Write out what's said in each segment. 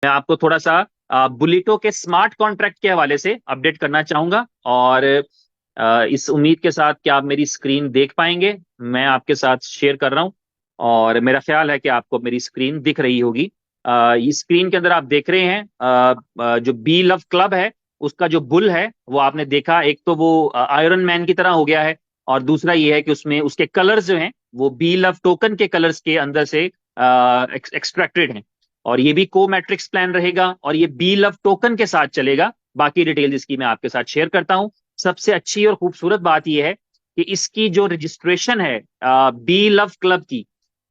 मैं आपको थोड़ा सा बुलेटो के स्मार्ट कॉन्ट्रैक्ट के हवाले से अपडेट करना चाहूंगा। और इस उम्मीद के साथ कि आप मेरी स्क्रीन देख पाएंगे, मैं आपके साथ शेयर कर रहा हूं। और मेरा ख्याल है कि आपको मेरी स्क्रीन दिख रही होगी। इस स्क्रीन के अंदर आप देख रहे हैं जो बी लव क्लब है, उसका जो बुल है वो आपने देखा। एक तो वो आयरन मैन की तरह हो गया है, और दूसरा ये है कि उसमें उसके कलर्स जो हैं वो बी लव टोकन के कलर्स के अंदर से एक्सट्रैक्टेड हैं। और ये भी को मैट्रिक्स प्लान रहेगा, और ये बी लव टोकन के साथ चलेगा। बाकी डिटेल्स इसकी मैं आपके साथ शेयर करता हूं। सबसे अच्छी और खूबसूरत बात यह है कि इसकी जो रजिस्ट्रेशन है बी लव क्लब की,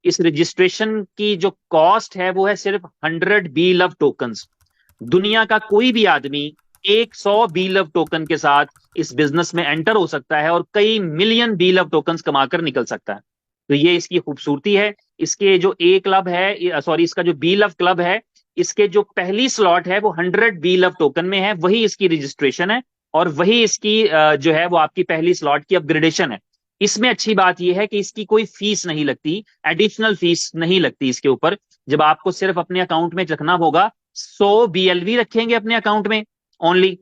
इस रजिस्ट्रेशन की जो कॉस्ट है वो है सिर्फ 100 बी लव टोकन्स। दुनिया का कोई भी आदमी 100 बी लव टोकन के साथ इस बिजनेस में एंटर हो सकता है और कई मिलियन बी लव टोकन्स कमाकर निकल सकता है। तो ये इसकी खूबसूरती है। इसके जो ए क्लब है, सॉरी, इसका जो बी लव क्लब है, इसके जो पहली स्लॉट है वो 100 बी लव टोकन में है, वही इसकी रजिस्ट्रेशन है। और वही इसकी जो है वो आपकी पहली स्लॉट की अपग्रेडेशन है। इसमें अच्छी बात यह है कि इसकी कोई फीस नहीं लगती, एडिशनल फीस नहीं लगती इसके ऊपर। जब आपको सिर्फ अपने अकाउंट में रखना होगा, 100 BLV रखेंगे अपने अकाउंट में ओनली,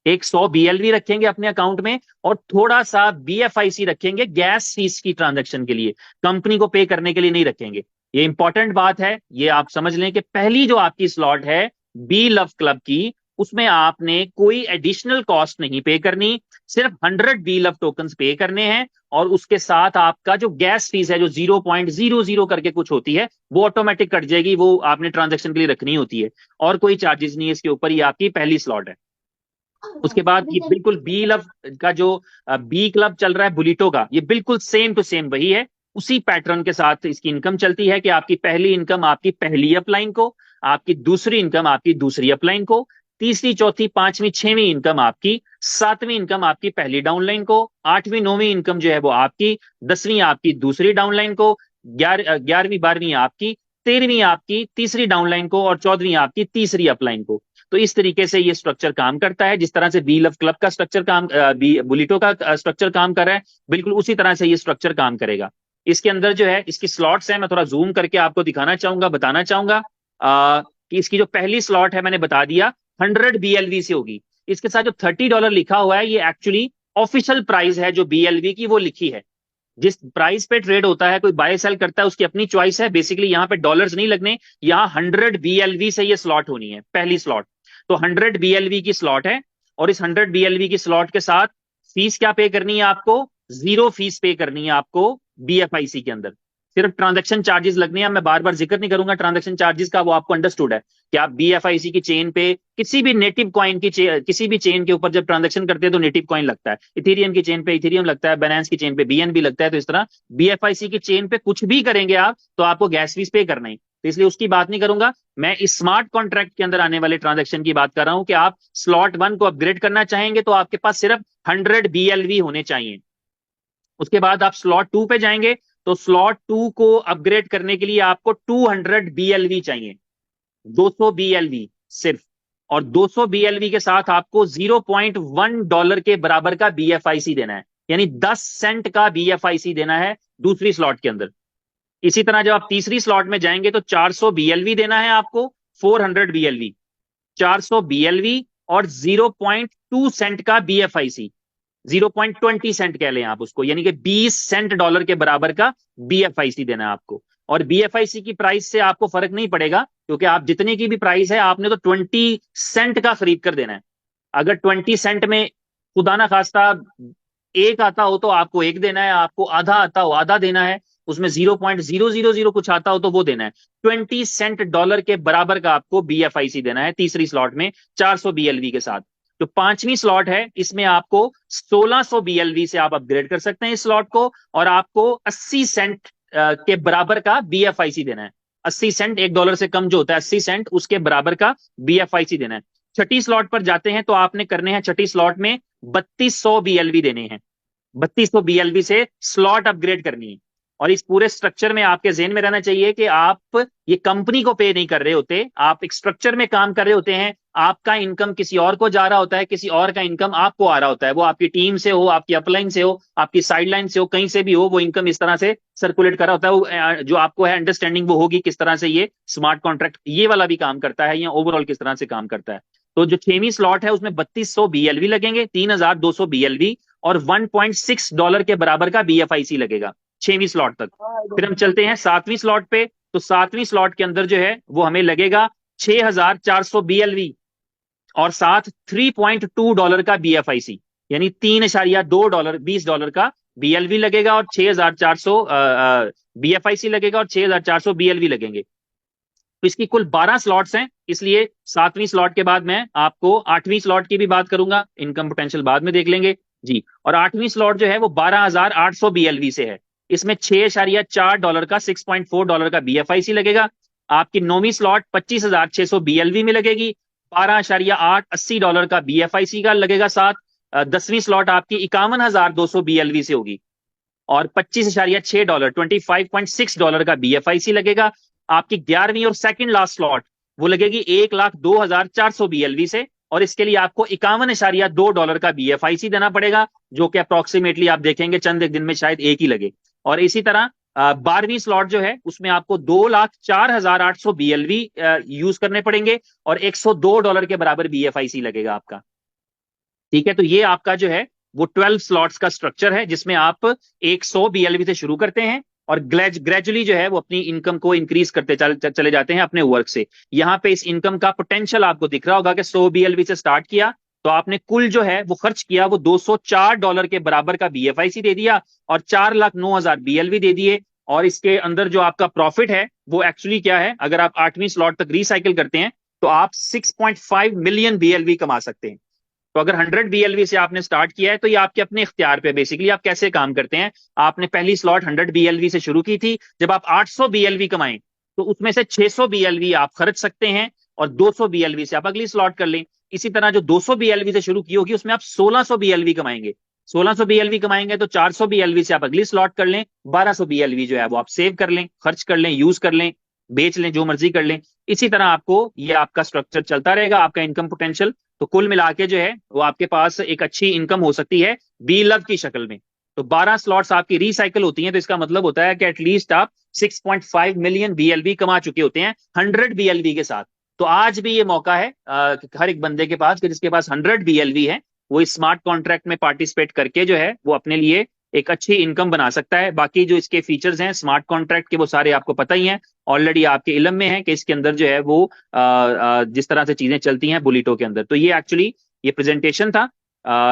एक 100 BLV रखेंगे अपने अकाउंट में, और थोड़ा सा BFIC रखेंगे गैस फीस की ट्रांजैक्शन के लिए, कंपनी को पे करने के लिए नहीं रखेंगे। ये इंपॉर्टेंट बात है, ये आप समझ लें कि पहली जो आपकी स्लॉट है बी लव क्लब की, उसमें आपने कोई एडिशनल कॉस्ट नहीं पे करनी, सिर्फ 100 बी लव टोकन पे करने हैं। और उसके साथ आपका जो गैस फीस है जो 0.00 करके कुछ होती है, वो ऑटोमेटिक कट जाएगी, वो आपने ट्रांजेक्शन के लिए रखनी होती है। और कोई चार्जेस नहीं है इसके ऊपर। ये आपकी पहली स्लॉट है। उसके बाद ये बिल्कुल बी लव का जो बी क्लब चल रहा है बुलिटो का, ये बिल्कुल सेम टू सेम वही है। उसी पैटर्न के साथ इसकी इनकम चलती है कि आपकी पहली इनकम आपकी पहली अपलाइन को, आपकी दूसरी इनकम आपकी दूसरी अपलाइन को, तीसरी चौथी पांचवी छठवीं इनकम आपकी, सातवीं इनकम आपकी पहली डाउनलाइन को, आठवीं नौवीं इनकम जो है वो आपकी, 10वीं आपकी दूसरी डाउनलाइन को, 11वीं 12वीं आपकी, 13वीं आपकी तीसरी डाउनलाइन को, और 14वीं आपकी तीसरी अपलाइन को। तो इस तरीके से ये स्ट्रक्चर काम करता है। जिस तरह से बी लव क्लब का स्ट्रक्चर बी बुलिटो का स्ट्रक्चर काम कर रहा है, बिल्कुल उसी तरह से ये स्ट्रक्चर काम करेगा। इसके अंदर जो है इसकी स्लॉट्स है, मैं थोड़ा जूम करके आपको दिखाना चाहूंगा, बताना चाहूंगा कि इसकी जो पहली स्लॉट है मैंने बता दिया 100 BLV से होगी। इसके साथ जो $30 लिखा हुआ है, ये एक्चुअली ऑफिशियल प्राइस है जो BLV की वो लिखी है। जिस प्राइस पे ट्रेड होता है, कोई बाय सेल करता है, उसकी अपनी चॉइस है। बेसिकली यहाँ पे डॉलर्स नहीं लगने, यहाँ 100 BLV से ये स्लॉट होनी है, पहली स्लॉट। तो 100 BLV की स्लॉट है, और इस 100 BLV की स्लॉट के साथ फीस क्या पे करनी है आपको? जीरो फीस पे करनी है आपको BFIC के अंदर। सिर्फ ट्रांजैक्शन चार्जेस लगने हैं। मैं बार बार जिक्र नहीं करूंगा ट्रांजैक्शन चार्जेस का, वो आपको अंडरस्टूड है कि आप BFIC की चेन पे किसी भी नेटिव कॉइन की किसी भी चेन के ऊपर जब ट्रांजैक्शन करते हैं तो नेटिव कॉइन लगता है। इथेरियम की चेन पे इथेरियम लगता है, बाइनेंस की चेन पे BNB लगता है। तो इस तरह BFIC की चेन पे कुछ भी करेंगे आप तो आपको गैस फीस पे करना ही। तो इसलिए उसकी बात नहीं करूंगा। मैं इस स्मार्ट कॉन्ट्रैक्ट के अंदर आने वाले ट्रांजेक्शन की बात कर रहा हूं कि आप स्लॉट 1 को अपग्रेड करना चाहेंगे तो आपके पास सिर्फ 100 BLV होने चाहिए। उसके बाद आप स्लॉट 2 पे जाएंगे, तो स्लॉट 2 को अपग्रेड करने के लिए आपको 200 BLV चाहिए, 200 BLV सिर्फ। और 200 BLV के साथ आपको $0.1 के बराबर का BFIC देना है, यानी 10 सेंट का BFIC देना है दूसरी स्लॉट के अंदर। इसी तरह जब आप तीसरी स्लॉट में जाएंगे तो 400 BLV देना है आपको, 400 BLV, 400 BLV, और 0.2 सेंट का BFIC, 0.20 सेंट कह लें आप उसको, यानी कि 20 सेंट डॉलर के बराबर का BFIC देना है आपको। और BFIC की प्राइस से आपको फर्क नहीं पड़ेगा, क्योंकि आप जितने की भी प्राइस है आपने तो 20 सेंट का खरीद कर देना है। अगर 20 सेंट में खुदा ना खास्ता एक आता हो तो आपको एक देना है, आपको आधा आता हो आधा देना है, उसमें 0.000 कुछ आता हो तो वो देना है। 20 सेंट डॉलर के बराबर का आपको BFIC देना है तीसरी स्लॉट में, 400 BLV के साथ। जो पांचवी स्लॉट है इसमें आपको 1600 BLV से आप अपग्रेड कर सकते हैं इस स्लॉट को, और आपको 80 सेंट के बराबर का BFIC देना है। 80 सेंट, $1 से कम जो होता है 80 सेंट, उसके बराबर का BFIC देना है। छठी स्लॉट पर जाते हैं तो आपने करने हैं छठी स्लॉट में 3200 BLV देने हैं। 3200 BLV से स्लॉट अपग्रेड करनी है। और इस पूरे स्ट्रक्चर में आपके जेहन में रहना चाहिए कि आप ये कंपनी को पे नहीं कर रहे होते, आप एक स्ट्रक्चर में काम कर रहे होते हैं। आपका इनकम किसी और को जा रहा होता है, किसी और का इनकम आपको आ रहा होता है। वो आपकी टीम से हो, आपकी अपलाइन से हो, आपकी साइडलाइन से हो, कहीं से भी हो, वो इनकम इस तरह से सर्कुलेट कर रहा होता है। वो जो आपको है अंडरस्टैंडिंग वो होगी किस तरह से ये स्मार्ट कॉन्ट्रैक्ट ये वाला भी काम करता है, या ओवरऑल किस तरह से काम करता है। तो जो 6वीं स्लॉट है उसमें 3200 BLV लगेंगे, 3200 BLV, और $1.6 के बराबर का BFIC लगेगा 6वीं स्लॉट तक। फिर हम चलते हैं 7वीं स्लॉट पे। तो 7वीं स्लॉट के अंदर जो है वो हमें लगेगा 6400 BLV, और साथ $3.2 का BFIC, यानी $3.2 $20 का BLV लगेगा, और 6400 BFIC लगेगा, और 6400 BLV लगेंगे। तो इसकी कुल 12 स्लॉट्स हैं, इसलिए 7वीं स्लॉट के बाद मैं आपको 8वीं स्लॉट की भी बात करूंगा, इनकम पोटेंशियल बाद में देख लेंगे जी। और 8वीं स्लॉट जो है वो 12800 BLV से है। इसमें $6.4 का $6.4 का BFIC लगेगा। आपकी 9वीं स्लॉट 25,600 BLV में लगेगी, 12.8 $80 का BFIC का लगेगा साथ। 10वीं स्लॉट आपकी 51,200 BLV से होगी, और $25.6 $25.6 का BFIC लगेगा। आपकी 11वीं और सेकंड लास्ट स्लॉट वो लगेगी 1,02,400 BLV से, और इसके लिए आपको $51.2 का BFIC देना पड़ेगा, जो कि अप्रोक्सीमेटली आप देखेंगे चंद एक दिन में शायद एक ही लगे। और इसी तरह 12वीं स्लॉट जो है उसमें आपको 2,04,800 BLV यूज करने पड़ेंगे, और $102 के बराबर BFIC लगेगा आपका। ठीक है, तो ये आपका जो है वो 12 स्लॉट्स का स्ट्रक्चर है, जिसमें आप 100 BLV से शुरू करते हैं, और ग्रेजुअली जो है वो अपनी इनकम को इंक्रीज करते चले जाते हैं अपने वर्क से। यहाँ पे इस इनकम का पोटेंशियल आपको दिख रहा होगा कि 100 BLV से स्टार्ट किया, तो आपने कुल जो है वो खर्च किया वो $204 के बराबर का BFIC दे दिया, और 4,09,000 BLV दे दिए। और इसके अंदर जो आपका प्रॉफिट है वो एक्चुअली क्या है, अगर आप 8वीं स्लॉट तक रिसाइकिल करते हैं तो आप 6.5 मिलियन BLV कमा सकते हैं। तो अगर 100 BLV से आपने स्टार्ट किया है तो ये आपके अपने इख्तियार पे, बेसिकली आप कैसे काम करते हैं। आपने पहली स्लॉट 100 BLV से शुरू की थी, जब आप 800 BLV कमाएं तो उसमें से 600 BLV आप खर्च सकते हैं, और 200 BLV से आप अगली स्लॉट कर लें। इसी तरह जो 200 BLV से शुरू की होगी उसमें आप 1600 BLV कमाएंगे, 1600 BLV कमाएंगे तो 400 BLV से आप अगली स्लॉट कर लें, 1200 BLV जो है वो आप सेव कर लें, खर्च कर लें, यूज कर लें, बेच लें, जो मर्जी कर लें। इसी तरह आपको ये आपका स्ट्रक्चर चलता रहेगा, आपका इनकम पोटेंशियल। तो कुल मिला के जो है वो आपके पास एक अच्छी इनकम हो सकती है बी लव की शक्ल में। तो 12 स्लॉट्स आपकी रिसाइकिल होती हैं, तो इसका मतलब होता है कि एटलीस्ट आप 6.5 मिलियन BLV कमा चुके होते हैं 100 BLV के साथ। तो आज भी ये मौका है हर एक बंदे के पास कि जिसके पास 100 BLV है वो इस स्मार्ट कॉन्ट्रैक्ट में पार्टिसिपेट करके जो है वो अपने लिए एक अच्छी इनकम बना सकता है। बाकी जो इसके फीचर्स हैं स्मार्ट कॉन्ट्रैक्ट के वो सारे आपको पता ही हैं, ऑलरेडी आपके इल्म में है कि इसके अंदर जो है वो जिस तरह से चीजें चलती हैं बुलिटो के अंदर। तो ये एक्चुअली ये प्रेजेंटेशन था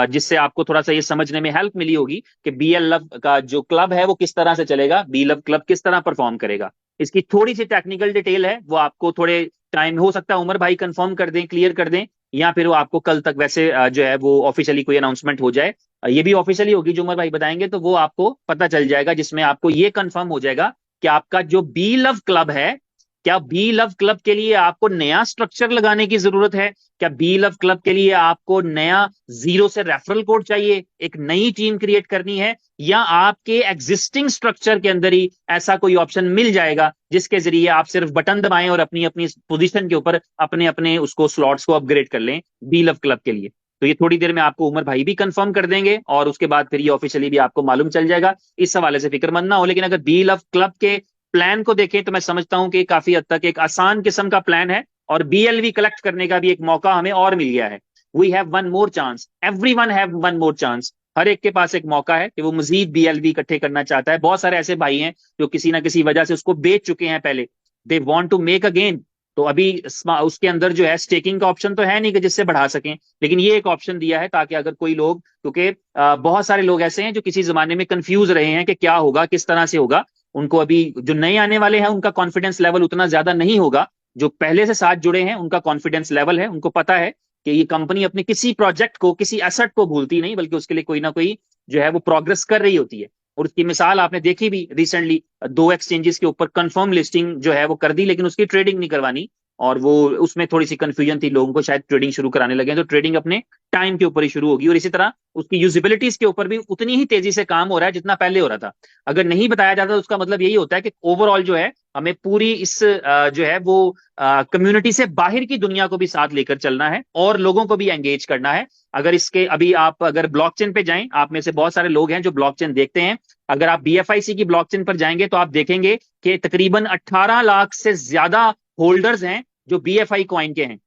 जिससे आपको थोड़ा सा ये समझने में हेल्प मिली होगी कि BL लव का जो क्लब है वो किस तरह से चलेगा, बी लव क्लब किस तरह परफॉर्म करेगा। इसकी थोड़ी सी टेक्निकल डिटेल है, वो आपको थोड़े टाइम हो सकता है उमर भाई कंफर्म कर दें, क्लियर कर दें, या फिर वो आपको कल तक वैसे जो है वो ऑफिशियली कोई अनाउंसमेंट हो जाए। ये भी ऑफिशियली होगी जो उमर भाई बताएंगे, तो वो आपको पता चल जाएगा, जिसमें आपको ये कंफर्म हो जाएगा कि आपका जो बी लव क्लब है, क्या बी लव क्लब के लिए आपको नया स्ट्रक्चर लगाने की जरूरत है, क्या बी लव क्लब के लिए आपको नया जीरो से रेफरल कोड चाहिए, एक नई टीम क्रिएट करनी है, या आपके एग्जिस्टिंग स्ट्रक्चर के अंदर ही ऐसा कोई ऑप्शन मिल जाएगा जिसके जरिए आप सिर्फ बटन दबाएं और अपनी अपनी पोजीशन के ऊपर अपने अपने उसको स्लॉट्स को अपग्रेड कर लें बी लव क्लब के लिए। तो ये थोड़ी देर में आपको उमर भाई भी कंफर्म कर देंगे, और उसके बाद फिर ये ऑफिशियली भी आपको मालूम चल जाएगा। इस हवाले से फिक्रमंद ना हो। लेकिन अगर बी लव क्लब के प्लान को देखें तो मैं समझता हूं कि काफी हद तक एक आसान किस्म का प्लान है, और BLV कलेक्ट करने का भी एक मौका हमें और मिल गया है। We have one more chance, everyone have one more chance. हर एक के पास एक मौका है कि वो मजीद BLV इकट्ठे करना चाहता है। बहुत सारे ऐसे भाई हैं जो किसी ना किसी वजह से उसको बेच चुके हैं पहले, they want to make again. तो अभी उसके अंदर जो है स्टेकिंग का ऑप्शन तो है नहीं कि जिससे बढ़ा सकें, लेकिन ये एक ऑप्शन दिया है ताकि अगर कोई लोग, क्योंकि बहुत सारे लोग ऐसे हैं जो किसी जमाने में कंफ्यूज रहे हैं कि क्या होगा, किस तरह से होगा। उनको अभी जो नए आने वाले हैं उनका कॉन्फिडेंस लेवल उतना ज्यादा नहीं होगा, जो पहले से साथ जुड़े हैं उनका कॉन्फिडेंस लेवल है, उनको पता है कि ये कंपनी अपने किसी प्रोजेक्ट को, किसी एसेट को भूलती नहीं, बल्कि उसके लिए कोई ना कोई जो है वो प्रोग्रेस कर रही होती है। और उसकी मिसाल आपने देखी भी रिसेंटली, 2 एक्सचेंजेस के ऊपर कंफर्म लिस्टिंग जो है वो कर दी, लेकिन उसकी ट्रेडिंग नहीं करवानी, और वो उसमें थोड़ी सी कंफ्यूजन थी लोगों को, शायद ट्रेडिंग शुरू कराने लगे, तो ट्रेडिंग अपने टाइम के ऊपर ही शुरू होगी। और इसी तरह उसकी यूजिबिलिटीज के ऊपर भी उतनी ही तेजी से काम हो रहा है जितना पहले हो रहा था। अगर नहीं बताया जाता तो उसका मतलब यही होता है कि ओवरऑल जो है हमें पूरी इस जो है वो कम्युनिटी से बाहर की दुनिया को भी साथ लेकर चलना है और लोगों को भी एंगेज करना है। अगर इसके अभी आप अगर ब्लॉकचेन पे जाएं, आप में से बहुत सारे लोग हैं जो ब्लॉकचेन देखते हैं, अगर आप बीएफआईसी की ब्लॉकचेन पर जाएंगे तो आप देखेंगे कि तकरीबन 18 लाख से ज्यादा होल्डर्स हैं जो बीएफआई कॉइन के हैं।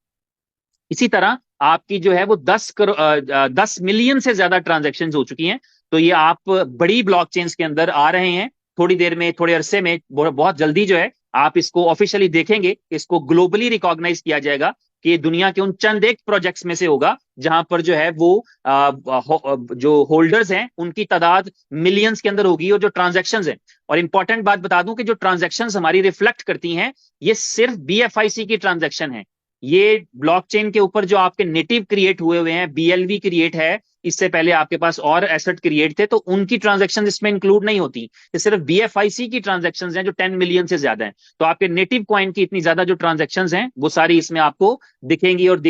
इसी तरह आपकी जो है वो 10 मिलियन से ज्यादा ट्रांजेक्शन हो चुकी हैं। तो ये आप बड़ी ब्लॉकचेन्स के अंदर आ रहे हैं। थोड़ी देर में, थोड़े अरसे में, बहुत जल्दी जो है आप इसको ऑफिशियली देखेंगे, इसको ग्लोबली रिकॉग्नाइज किया जाएगा कि दुनिया के उन चंद एक प्रोजेक्ट्स में से होगा जहां पर जो है वो जो होल्डर्स हैं उनकी तादाद मिलियंस के अंदर होगी और जो ट्रांजेक्शन्स हैं। और इंपॉर्टेंट बात बता दूं कि जो ट्रांजेक्शन्स हमारी रिफ्लेक्ट करती हैं ये सिर्फ बीएफआईसी की ट्रांजेक्शन है। ये ब्लॉकचेन के ऊपर जो आपके नेटिव क्रिएट हुए हुए हैं, बीएलवी क्रिएट है, इससे पहले आपके पास और एसेट क्रिएट थे, तो उनकी ट्रांजैक्शन इसमें इंक्लूड नहीं होती। ये सिर्फ बीएफआईसी की ट्रांजैक्शंस हैं जो 10 मिलियन से ज्यादा हैं। तो आपके नेटिव कॉइन की इतनी ज्यादा जो ट्रांजैक्शंस हैं वो सारी इसमें आपको दिखेंगी और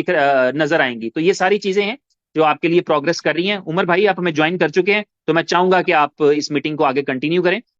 नजर आएंगी। तो ये सारी चीजें हैं जो आपके लिए प्रोग्रेस कर रही हैं। उमर भाई, आप हमें ज्वाइन कर चुके हैं, तो मैं चाहूंगा कि आप इस मीटिंग को आगे कंटिन्यू करें।